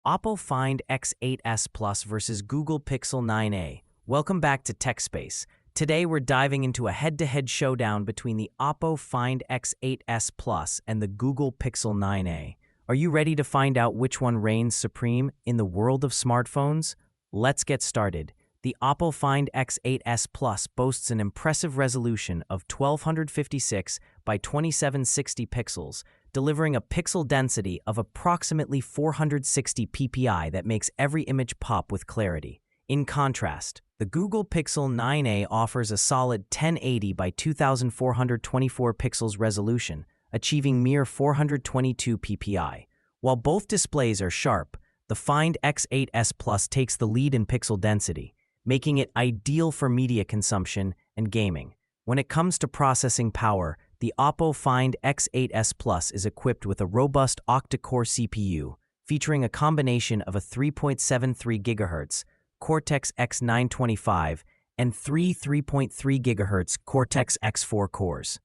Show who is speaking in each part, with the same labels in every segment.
Speaker 1: Oppo Find X8s Plus versus Google Pixel 9a. Welcome back to TechSpace. Today we're diving into a head-to-head showdown between the Oppo Find X8s Plus and the Google Pixel 9a. Are you ready to find out which one reigns supreme in the world of smartphones? Let's get started. The Oppo Find X8s Plus boasts an impressive resolution of 1256 by 2760 pixels, delivering a pixel density of approximately 460 ppi that makes every image pop with clarity. In contrast, the Google Pixel 9a offers a solid 1080 by 2424 pixels resolution, achieving mere 422 ppi. While both displays are sharp, the Find X8s Plus takes the lead in pixel density, making it ideal for media consumption and gaming. When it comes to processing power, the Oppo Find X8s Plus is equipped with a robust octa-core CPU, featuring a combination of a 3.73 GHz Cortex-X925 and three 3.3 GHz Cortex-X4 cores.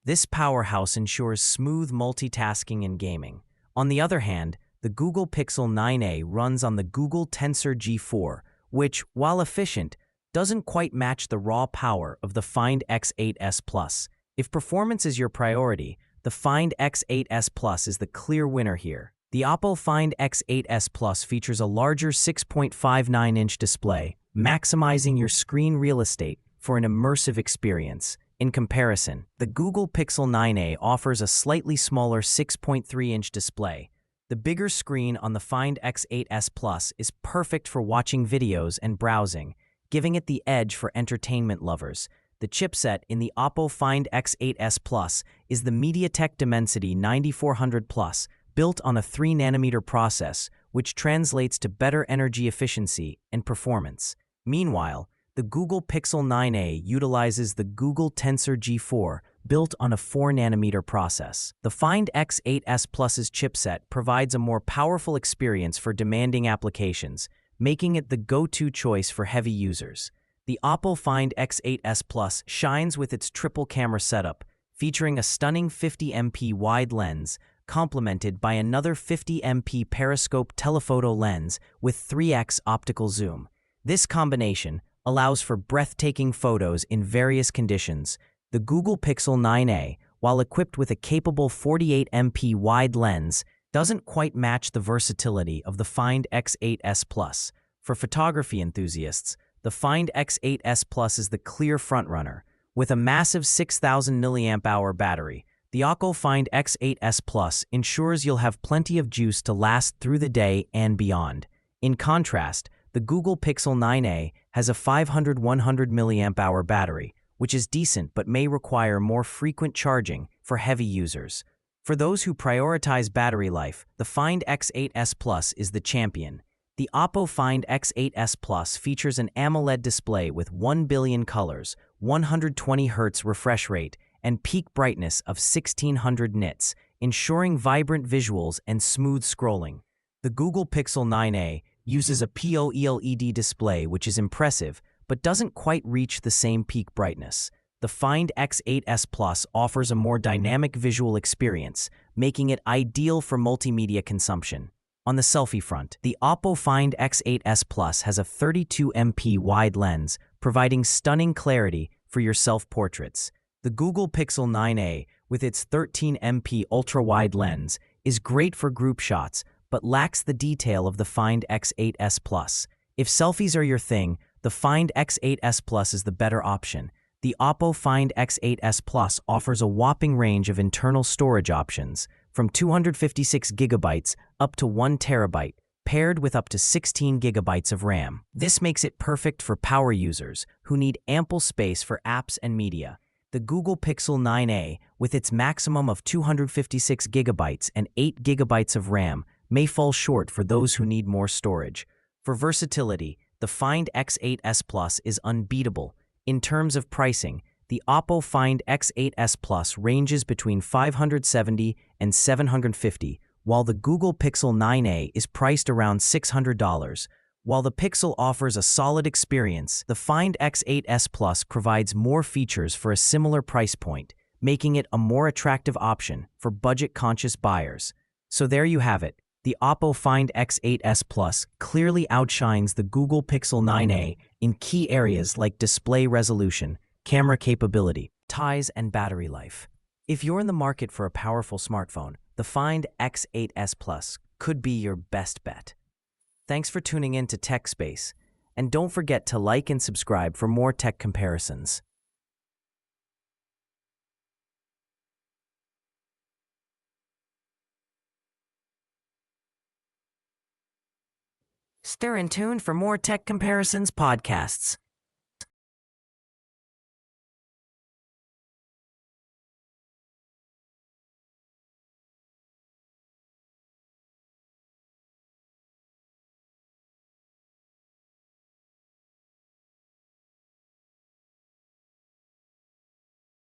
Speaker 1: This powerhouse ensures smooth multitasking in gaming. On the other hand, the Google Pixel 9a runs on the Google Tensor G4, which, while efficient, doesn't quite match the raw power of the Find X8s Plus. If performance is your priority, the Find X8s Plus is the clear winner here. The Oppo Find X8s Plus features a larger 6.59-inch display, maximizing your screen real estate for an immersive experience. In comparison, the Google Pixel 9a offers a slightly smaller 6.3-inch display. The bigger screen on the Find X8s Plus is perfect for watching videos and browsing, giving it the edge for entertainment lovers. The chipset in the Oppo Find X8s Plus is the MediaTek Dimensity 9400 Plus, built on a 3nm process, which translates to better energy efficiency and performance. Meanwhile, the Google Pixel 9a utilizes the Google Tensor G4, built on a 4nm process. The Find X8s Plus's chipset provides a more powerful experience for demanding applications, making it the go-to choice for heavy users. The Oppo Find X8s Plus shines with its triple camera setup, featuring a stunning 50MP wide lens, complemented by another 50MP periscope telephoto lens with 3x optical zoom. This combination allows for breathtaking photos in various conditions. The Google Pixel 9a, while equipped with a capable 48MP wide lens, doesn't quite match the versatility of the Find X8s Plus. For photography enthusiasts, the Find X8s Plus is the clear frontrunner. With a massive 6,000 mAh battery, the Oppo Find X8s Plus ensures you'll have plenty of juice to last through the day and beyond. In contrast, the Google Pixel 9a has a 500-100 mAh battery, which is decent but may require more frequent charging for heavy users. For those who prioritize battery life, the Find X8s Plus is the champion. The Oppo Find X8s Plus features an AMOLED display with 1 billion colors, 120 Hz refresh rate, and peak brightness of 1600 nits, ensuring vibrant visuals and smooth scrolling. The Google Pixel 9a uses a POLED display, which is impressive, but doesn't quite reach the same peak brightness. The Find X8s Plus offers a more dynamic visual experience, making it ideal for multimedia consumption. On the selfie front, the Oppo Find X8s Plus has a 32MP wide lens, providing stunning clarity for your self-portraits. The Google Pixel 9a, with its 13MP ultrawide lens, is great for group shots, but lacks the detail of the Find X8s Plus. If selfies are your thing, the Find X8s Plus is the better option. The Oppo Find X8s Plus offers a whopping range of internal storage options, from 256 GB up to 1 TB, paired with up to 16 GB of RAM. This makes it perfect for power users who need ample space for apps and media. The Google Pixel 9a, with its maximum of 256 GB and 8 GB of RAM, may fall short for those who need more storage. For versatility, the Find X8s Plus is unbeatable. In terms of pricing, the Oppo Find X8s Plus ranges between $570 and $750, while the Google Pixel 9a is priced around $600. While the Pixel offers a solid experience, the Find X8s Plus provides more features for a similar price point, making it a more attractive option for budget-conscious buyers. So there you have it. the Oppo Find X8s Plus clearly outshines the Google Pixel 9a in key areas like display resolution, camera capability, size, and battery life. If you're in the market for a powerful smartphone, the Find X8s Plus could be your best bet. Thanks for tuning in to Tech Space, and don't forget to like and subscribe for more tech comparisons. Stay in tune for more tech comparisons podcasts.